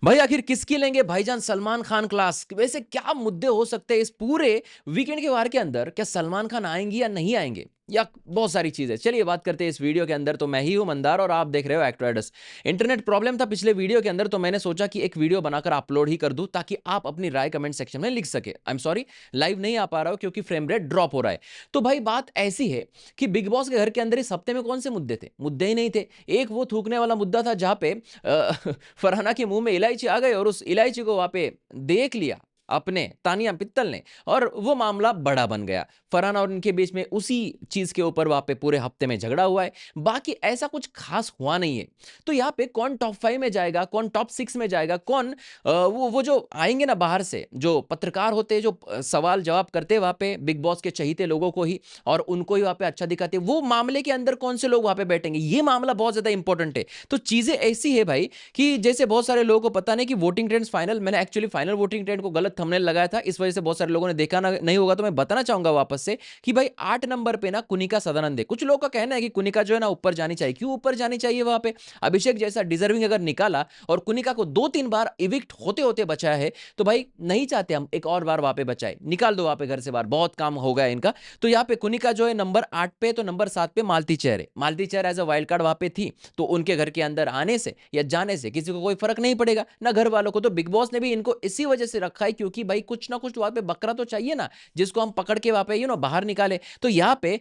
भाई आखिर किसकी लेंगे भाईजान सलमान खान क्लास? वैसे क्या मुद्दे हो सकते हैं इस पूरे वीकेंड के वार के अंदर? क्या सलमान खान आएंगी या नहीं आएंगे, या बहुत सारी चीजें? चलिए बात करते हैं इस वीडियो के अंदर। तो मैं ही हूं मंदार और आप देख रहे हो एक्ट्रेडस। इंटरनेट प्रॉब्लम था पिछले वीडियो के अंदर, तो मैंने सोचा कि एक वीडियो बनाकर अपलोड ही कर दूं ताकि आप अपनी राय कमेंट सेक्शन में लिख सके। आई एम सॉरी, लाइव नहीं आ पा रहा हूं क्योंकि फ्रेम रेट ड्रॉप हो रहा है। तो भाई बात ऐसी है कि बिग बॉस के घर के अंदर इस हफ्ते में कौन से मुद्दे थे? मुद्दे ही नहीं थे। एक वो थूकने वाला मुद्दा था जहां पे फरहाना के मुंह में इलायची आ गई और उस इलायची को वहां पे देख लिया अपने तानिया मित्तल ने, और वो मामला बड़ा बन गया। फरहाना और इनके बीच में उसी चीज के ऊपर वहां पे पूरे हफ्ते में झगड़ा हुआ है। बाकी ऐसा कुछ खास हुआ नहीं है। तो यहाँ पे कौन टॉप 5 में जाएगा, कौन टॉप 6 में जाएगा, कौन वो जो आएंगे ना बाहर से, जो पत्रकार होते हैं, जो सवाल जवाब करते हैं वहां पे बिग बॉस के चहीते लोगों को ही, और उनको ही वहां पे अच्छा दिखाते हैं, वो मामले के अंदर कौन से लोग वहां पे बैठेंगे, ये मामला बहुत ज्यादा इंपॉर्टेंट है। तो चीजें ऐसी है भाई कि जैसे बहुत सारे लोगों को पता नहीं कि वोटिंग ट्रेंड्स फाइनल, मैंने एक्चुअली फाइनल वोटिंग ट्रेंड को गलत थंबनेल लगाया था, इस वजह से बहुत सारे लोगों ने देखा ना नहीं होगा। तो मैं बताना चाहूंगा वापस से कि भाई 8 नंबर पे ना कुनिका सदानंद है। कुछ लोगों का कहना है कि कुनिका जो है ना ऊपर जानी चाहिए। क्यों ऊपर जानी चाहिए? वहां पे अभिषेक जैसा डिजर्विंग अगर निकाला और कुनिका को 2-3 बार इविक्ट होते होते बचाया है, तो भाई नहीं चाहते हम एक और बार वहां पे बचाए, निकाल दो वहां पे घर से बाहर, बहुत काम हो गया इनका। तो यहाँ पे कुनिका जो है नंबर 8 पे, तो नंबर 7 पे मालती चेहर है। मालती चेहर एज अ वाइल्ड कार्ड वहां पे थी, तो उनके घर के अंदर आने से या जाने से किसी को कोई फर्क नहीं पड़ेगा, ना घर वालों को। तो बिग बॉस ने भी इनको इसी वजह से रखा है क्योंकि भाई कुछ ना कुछ वहां पे बकरा तो चाहिए ना, जिसको हम पकड़ के वहां पे बाहर निकाले। तो यहाँ पे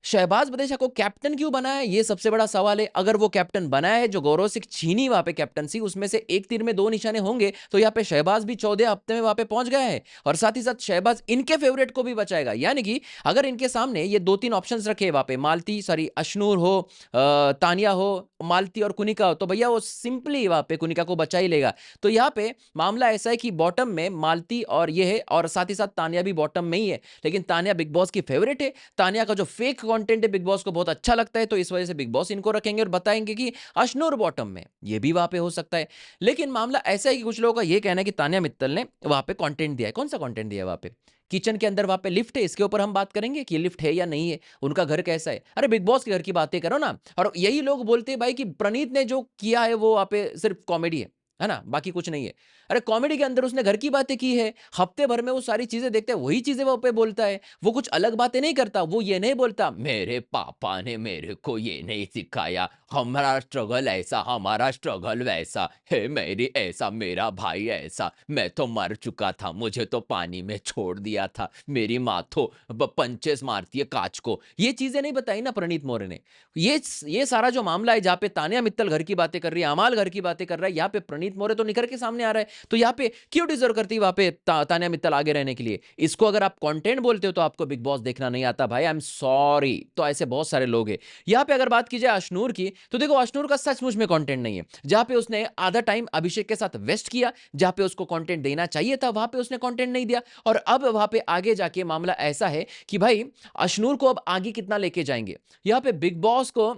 शहबाज बदेशा को कैप्टन क्यों बनाया, ये सबसे बड़ा सवाल है। अगर वो कैप्टन बनाया है, जो गौरव सिंह छीनी वहां पे कैप्टनसी, उसमें से एक तीर में 2 निशाने होंगे, तो यहाँ पे शहबाज भी 14 हफ्ते में वहां पे पहुंच गया है। और साथ ही साथ शहबाज इनके फेवरेट को भी बचाएगा। यानी कि अगर इनके सामने ये 2-3 ऑप्शंस रखे वहां पे, मालती सॉरी अशनूर हो, तानिया हो, मालती और कुनिका हो, तो भैया वो सिंपली वहां पे कुनिका को बचा ही लेगा। तो यहाँ पे मामला ऐसा है कि बॉटम में मालती और ये है, और साथ ही साथ तानिया भी बॉटम में ही है। लेकिन तानिया बिग बॉस की फेवरेट है। तानिया का जो फेक कंटेंट है बिग बॉस को बहुत अच्छा लगता है, तो इस वजह से बिग बॉस इनको रखेंगे और बताएंगे कि अशनूर बॉटम में, ये भी वहां पे हो सकता है। लेकिन मामला ऐसा है कि कुछ लोगों का ये कहना है कि तानिया मित्तल ने वहां पे कंटेंट दिया है। कौन सा कंटेंट दिया है वहां पे? किचन के अंदर वहां पे लिफ्ट है, इसके ऊपर हम बात करेंगे कि लिफ्ट है या नहीं है, उनका घर कैसा है। अरे बिग बॉस के घर की बातें करो ना। और यही लोग बोलते हैं भाई कि प्रणीत ने जो किया है वो वहां पे सिर्फ कॉमेडी है ना, बाकी कुछ नहीं है। अरे कॉमेडी के अंदर उसने घर की बातें की है, हफ्ते भर में वो सारी चीजें देखते हैं, वही चीजें वो पे बोलता है। वो कुछ अलग बातें नहीं करता। वो ये नहीं बोलता मेरे पापा ने मेरे को ये नहीं सिखाया, हमारा स्ट्रगल ऐसा, हमारा स्ट्रगल वैसा है, मेरी ऐसा, मेरा भाई ऐसा, मैं तो मर चुका था, मुझे तो पानी में छोड़ दिया था, मेरी माँ तो पंचेस मारती है कांच को। ये चीजें नहीं बताई ना प्रणीत मौर्य ने। ये सारा जो मामला है जहाँ पे तानिया मित्तल घर की बातें कर रही है, अमाल घर की बातें कर रहा है, यहाँ पे प्रणीत मौर्य तो निखर के सामने आ रहा है। तो यहाँ पे क्यों डिजर्व करती है वहां पे तानिया मित्तल आगे रहने के लिए? इसको अगर आप कंटेंट बोलते हो तो आपको बिग बॉस देखना नहीं आता भाई, आई एम सॉरी। तो ऐसे बहुत सारे लोग हैं। यहाँ पे अगर बात की जाए अशनूर की, तो देखो अशनूर का सचमुच में कंटेंट नहीं है। जहां पे उसने आधा टाइम अभिषेक के साथ वेस्ट किया, जहां पे उसको कंटेंट देना चाहिए था, वहां पे उसने कंटेंट नहीं दिया। और अब वहां पे आगे जाके मामला ऐसा है कि भाई अशनूर को अब आगे कितना लेके जाएंगे। यहाँ पे बिग बॉस को,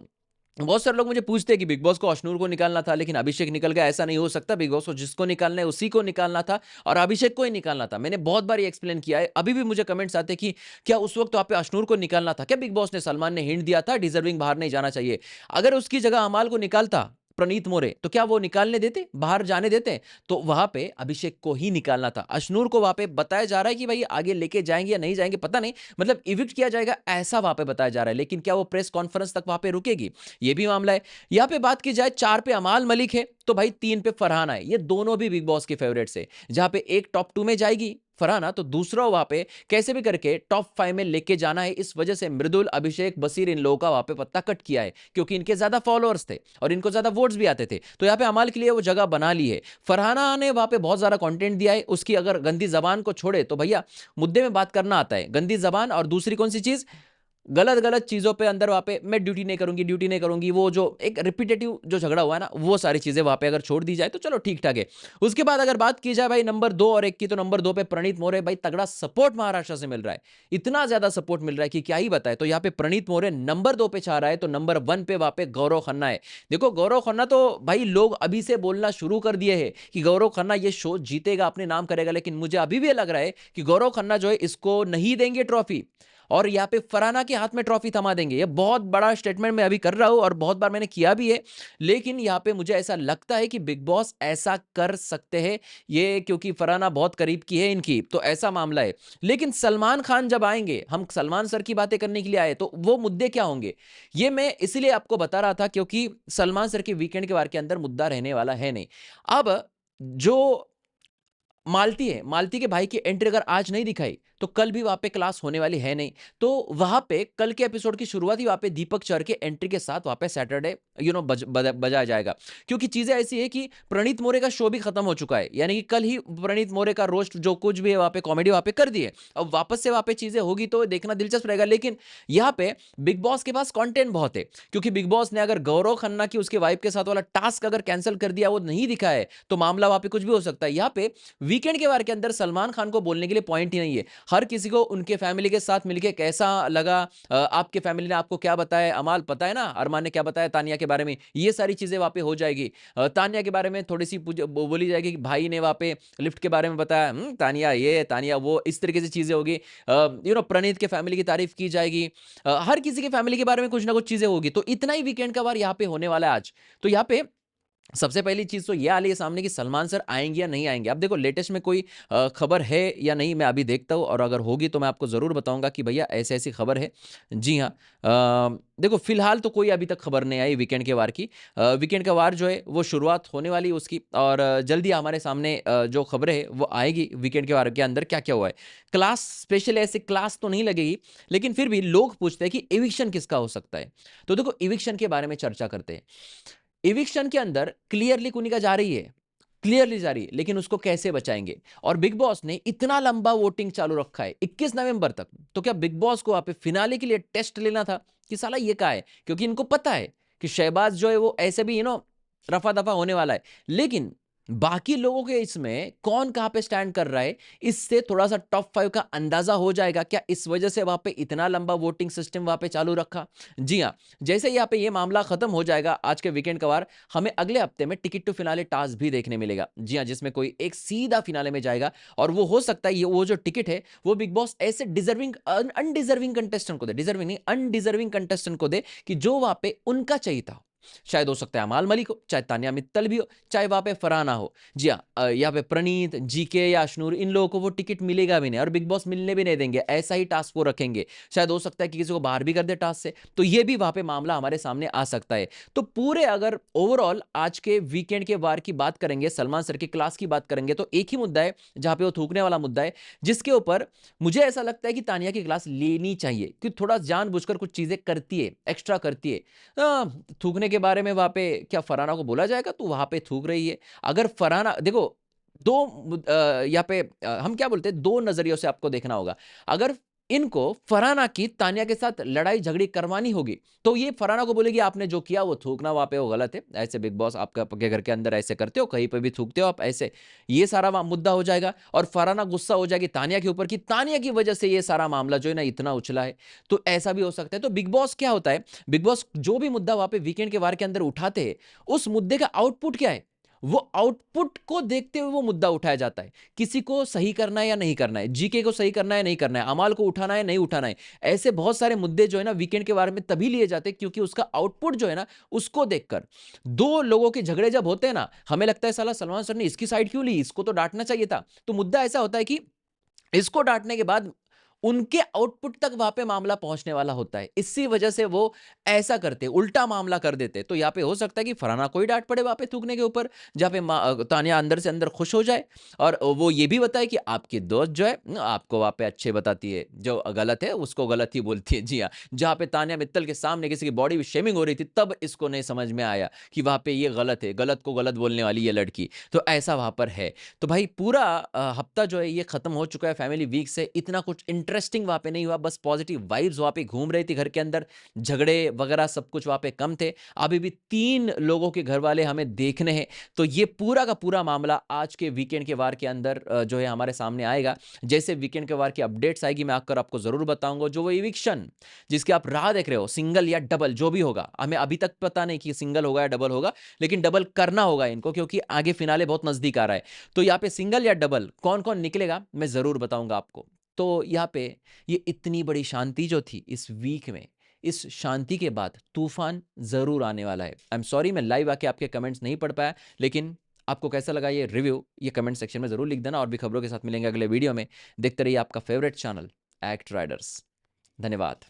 बहुत सारे लोग मुझे पूछते हैं कि बिग बॉस को अशनूर को निकालना था लेकिन अभिषेक निकल गया। ऐसा नहीं हो सकता। बिग बॉस को जिसको निकालना है उसी को निकालना था, और अभिषेक को ही निकालना था। मैंने बहुत बार ये एक्सप्लेन किया है। अभी भी मुझे कमेंट्स आते हैं कि क्या उस वक्त वहां पे अशनूर को निकालना था क्या? बिग बॉस ने, सलमान ने हिंट दिया था डिजर्विंग बाहर नहीं जाना चाहिए। अगर उसकी जगह अमाल को निकालता प्रणीत मोरे, तो क्या वो निकालने देते, बाहर जाने देते? तो वहां पे अभिषेक को ही निकालना था। अशनूर को वहां पे बताया जा रहा है कि भाई आगे लेके जाएंगे या नहीं जाएंगे पता नहीं, मतलब इविक्ट किया जाएगा ऐसा वहां पे बताया जा रहा है। लेकिन क्या वो प्रेस कॉन्फ्रेंस तक वहां पे रुकेगी, ये भी मामला है। यहाँ पे बात की जाए 4 पे अमाल मलिक है, तो भाई 3 पे फरहाना है। ये दोनों भी बिग बॉस के फेवरेट्स है। जहां पे एक टॉप 2 में जाएगी फरहाना, तो दूसरा वहां पे कैसे भी करके टॉप 5 में लेके जाना है। इस वजह से मृदुल, अभिषेक, बसीर, इन लोगों का वहां पे पत्ता कट किया है, क्योंकि इनके ज्यादा फॉलोअर्स थे और इनको ज्यादा वोट्स भी आते थे। तो यहाँ पे अमाल के लिए वो जगह बना ली है। फरहाना ने वहां पे बहुत ज्यादा कंटेंट दिया है। उसकी अगर गंदी जबान को छोड़े तो भैया मुद्दे में बात करना आता है। गंदी जबान और दूसरी कौन सी चीज, गलत गलत चीजों पे अंदर वहां पे मैं ड्यूटी नहीं करूंगी, ड्यूटी नहीं करूंगी, वो जो एक रिपीटेटिव जो झगड़ा हुआ है ना, वो सारी चीजें वहां पे अगर छोड़ दी जाए तो चलो ठीक ठाक है। उसके बाद अगर बात की जाए भाई नंबर 2 और 1 की, तो नंबर 2 पे प्रणीत मोरे। भाई तगड़ा सपोर्ट महाराष्ट्र से मिल रहा है, इतना ज्यादा सपोर्ट मिल रहा है कि क्या ही बताए। तो यहाँ पे प्रणीत मोरे नंबर 2 पे छा रहा है। तो नंबर 1 पे वहां पे गौरव खन्ना है। देखो गौरव खन्ना तो भाई लोग अभी से बोलना शुरू कर दिए हैं कि गौरव खन्ना ये शो जीतेगा, अपने नाम करेगा। लेकिन मुझे अभी भी लग रहा है कि गौरव खन्ना जो है इसको नहीं देंगे ट्रॉफी। और यहाँ पे फरहाना के हाथ में ट्रॉफी थमा देंगे। ये बहुत बड़ा स्टेटमेंट मैं अभी कर रहा हूं और बहुत बार मैंने किया भी है, लेकिन यहाँ पे मुझे ऐसा लगता है कि बिग बॉस ऐसा कर सकते हैं, ये क्योंकि फरहाना बहुत करीब की है इनकी, तो ऐसा मामला है। लेकिन सलमान खान जब आएंगे, हम सलमान सर की बातें करने के लिए आए, तो वो मुद्दे क्या होंगे ये मैं इसलिए आपको बता रहा था क्योंकि सलमान सर के वीकेंड के वार के अंदर मुद्दा रहने वाला है नहीं। अब जो मालती है, मालती के भाई की एंट्री अगर आज नहीं दिखाई तो कल भी वहां पे क्लास होने वाली है नहीं। तो वहां पे कल के एपिसोड की शुरुआत ही वहां पे दीपक चर के एंट्री के साथ वहां पे सैटरडे बजाया जाएगा, क्योंकि चीजें ऐसी है कि प्रणीत मोरे का शो भी खत्म हो चुका है, यानी कि कल ही प्रणीत मोरे का रोस्ट जो कुछ भी है वहां पे कॉमेडी वहां पे कर दी है। अब वापस से वहां पे चीजें होगी तो देखना दिलचस्प रहेगा। लेकिन यहाँ पे बिग बॉस के पास कंटेंट बहुत है, क्योंकि बिग बॉस ने अगर गौरव खन्ना की उसके वाइफ के साथ वाला टास्क अगर कैंसिल कर दिया, वो नहीं दिखा है, तो मामला वहां पे कुछ भी हो सकता है। यहाँ पे वीकेंड के बार के अंदर सलमान खान को बोलने के लिए पॉइंट ही नहीं है। हर किसी को उनके फैमिली के साथ मिलके कैसा लगा, आपके फैमिली ने आपको क्या बताया, अमाल पता है ना अरमान ने क्या बताया तानिया के बारे में, ये सारी चीजें वहां पे हो जाएगी। तानिया के बारे में थोड़ी सी बोली जाएगी कि भाई ने वहां पे लिफ्ट के बारे में बताया, तानिया ये तानिया वो, इस तरीके से चीजें होगी। प्रणीत के फैमिली की तारीफ की जाएगी, हर किसी के फैमिली के बारे में कुछ ना कुछ चीजें होगी। तो इतना ही वीकेंड का बार यहाँ पे होने वाला है आज। तो यहाँ पे सबसे पहली चीज तो ये आ रही है सामने कि सलमान सर आएंगे या नहीं आएंगे। अब देखो लेटेस्ट में कोई खबर है या नहीं, मैं अभी देखता हूँ, और अगर होगी तो मैं आपको जरूर बताऊंगा कि भैया ऐसी ऐसी खबर है। जी हाँ, देखो फिलहाल तो कोई अभी तक खबर नहीं आई वीकेंड के वार की। वीकेंड का वार जो है वो शुरुआत होने वाली है उसकी, और जल्दी हमारे सामने जो खबरें है वो आएगी वीकेंड के वार के अंदर क्या क्या हुआ है। क्लास स्पेशल ऐसे क्लास तो नहीं लगेगी, लेकिन फिर भी लोग पूछते हैं कि इविक्शन किसका हो सकता है। तो देखो इविक्शन के बारे में चर्चा करते हैं। इविक्शन के अंदर क्लियरली कुनिका जा रही है, क्लियरली जा रही है, लेकिन उसको कैसे बचाएंगे। और बिग बॉस ने इतना लंबा वोटिंग चालू रखा है 21 नवंबर तक, तो क्या बिग बॉस को वहां पे फिनाले के लिए टेस्ट लेना था कि साला ये का है, क्योंकि इनको पता है कि शहबाज जो है वो ऐसे भी रफा दफा होने वाला है। लेकिन बाकी लोगों के इसमें कौन कहां पे स्टैंड कर रहा है, इससे थोड़ा सा टॉप 5 का अंदाजा हो जाएगा। क्या इस वजह से वहां पे इतना लंबा वोटिंग सिस्टम वहां पे चालू रखा। जी हाँ, जैसे यहाँ पे ये मामला खत्म हो जाएगा आज के वीकेंड का वार, हमें अगले हफ्ते में टिकट टू फिनाले टास्क भी देखने मिलेगा। जी हाँ, जिसमें कोई एक सीधा फिनाले में जाएगा, और वो हो सकता है ये वो जो टिकट है वो बिग बॉस ऐसे डिजर्विंग अनडिजर्विंग कंटेस्टेंट को दे, डिजर्विंग नहीं अनडिजर्विंग कंटेस्टेंट को दे कि जो वहां पे उनका चाहिए था। शायद हो सकता है अमाल मलिक हो, चाहे तानिया मित्तल भी हो, चाहे वहां पे फरहाना हो। जी हाँ, यहाँ पे प्रणीत जीके या अशनूर, इन लोगों को वो टिकट मिलेगा भी नहीं, और बिग बॉस मिलने भी नहीं देंगे, ऐसा ही टास्क वो रखेंगे। शायद हो सकता है कि किसी को बाहर भी कर दे टास्क से, तो ये भी वहां पे मामला हमारे सामने आ सकता है। तो पूरे अगर ओवरऑल आज के वीकेंड के वार की बात करेंगे, सलमान सर की क्लास की बात करेंगे, तो एक ही मुद्दा है जहां पे वो थूकने वाला मुद्दा है, जिसके ऊपर मुझे ऐसा लगता है कि तानिया की क्लास लेनी चाहिए, क्योंकि थोड़ा जानबूझकर कुछ चीजें करती है, एक्स्ट्रा करती है। थूकने के बारे में वहां पे क्या फरहाना को बोला जाएगा, तो वहां पे थूक रही है। अगर फरहाना देखो दो यहाँ पे हम क्या बोलते हैं, दो नजरियों से आपको देखना होगा। अगर इनको फरहाना की तानिया के साथ लड़ाई झगड़ी करवानी होगी, तो ये फरहाना को बोलेगी आपने जो किया वो थूकना वहां पे वो गलत है, ऐसे बिग बॉस आपके घर के अंदर ऐसे करते हो, कहीं पे भी थूकते हो आप ऐसे, ये सारा मुद्दा हो जाएगा। और फरहाना गुस्सा हो जाएगी तानिया के ऊपर कि तानिया की वजह से ये सारा मामला जो है ना इतना उछला है। तो ऐसा भी हो सकता है। तो बिग बॉस क्या होता है, बिग बॉस जो भी मुद्दा वहां पे वीकेंड के वार के अंदर उठाते हैं, उस मुद्दे का आउटपुट क्या है, वो आउटपुट को देखते हुए वो मुद्दा उठाया जाता है। किसी को सही करना है या नहीं करना है, जीके को सही करना है नहीं करना है, अमाल को उठाना है नहीं उठाना है, ऐसे बहुत सारे मुद्दे जो है ना वीकेंड के बारे में तभी लिए जाते हैं क्योंकि उसका आउटपुट जो है ना उसको देखकर। दो लोगों के झगड़े जब होते हैं ना, हमें लगता है साला सलमान सर ने इसकी साइड क्यों ली, इसको तो डांटना चाहिए था। तो मुद्दा ऐसा होता है कि इसको डांटने के बाद उनके आउटपुट तक वहां पे मामला पहुंचने वाला होता है, इसी वजह से वो ऐसा करते, उल्टा मामला कर देते। तो यहाँ पे हो सकता है कि फरहाना को ही डांट पड़े वहां पे थूकने के ऊपर, जहां पे तानिया अंदर से अंदर खुश हो जाए, और वो ये भी बताए कि आपकी दोस्त जो है आपको वहां पे अच्छे बताती है, जो गलत है उसको गलत ही बोलती है। जी हाँ, जहां पे तानिया मित्तल के सामने किसी की बॉडी शेमिंग हो रही थी, तब इसको नहीं समझ में आया कि वहां पे ये गलत है, गलत को गलत बोलने वाली ये लड़की, तो ऐसा वहां पर है। तो भाई पूरा हफ्ता जो है ये खत्म हो चुका है फैमिली वीक से, इतना कुछ इंटरेस्टिंग वहां पे नहीं हुआ, बस पॉजिटिव वाइब्स वहां पे घूम रही थी घर के अंदर, झगड़े वगैरह सब कुछ वहां पे कम थे। अभी भी 3 लोगों के घर वाले हमें देखने हैं, तो ये पूरा का पूरा मामला आज के वीकेंड के वार के अंदर जो है हमारे सामने आएगा। जैसे वीकेंड के वार की अपडेट्स आएगी मैं आकर आपको जरूर बताऊंगा। जो वो इविक्शन जिसकी आप राह देख रहे हो, सिंगल या डबल जो भी होगा, हमें अभी तक पता नहीं कि सिंगल होगा या डबल होगा, लेकिन डबल करना होगा इनको क्योंकि आगे फिनाले बहुत नजदीक आ रहा है। तो यहाँ पे सिंगल या डबल कौन कौन निकलेगा मैं जरूर बताऊंगा आपको। तो यहाँ पे ये इतनी बड़ी शांति जो थी इस वीक में, इस शांति के बाद तूफान ज़रूर आने वाला है। आई एम सॉरी मैं लाइव आके आपके कमेंट्स नहीं पढ़ पाया, लेकिन आपको कैसा लगा ये रिव्यू, ये कमेंट सेक्शन में ज़रूर लिख देना। और भी खबरों के साथ मिलेंगे अगले वीडियो में। देखते रहिए आपका फेवरेट चैनल एक्ट राइडर्स। धन्यवाद।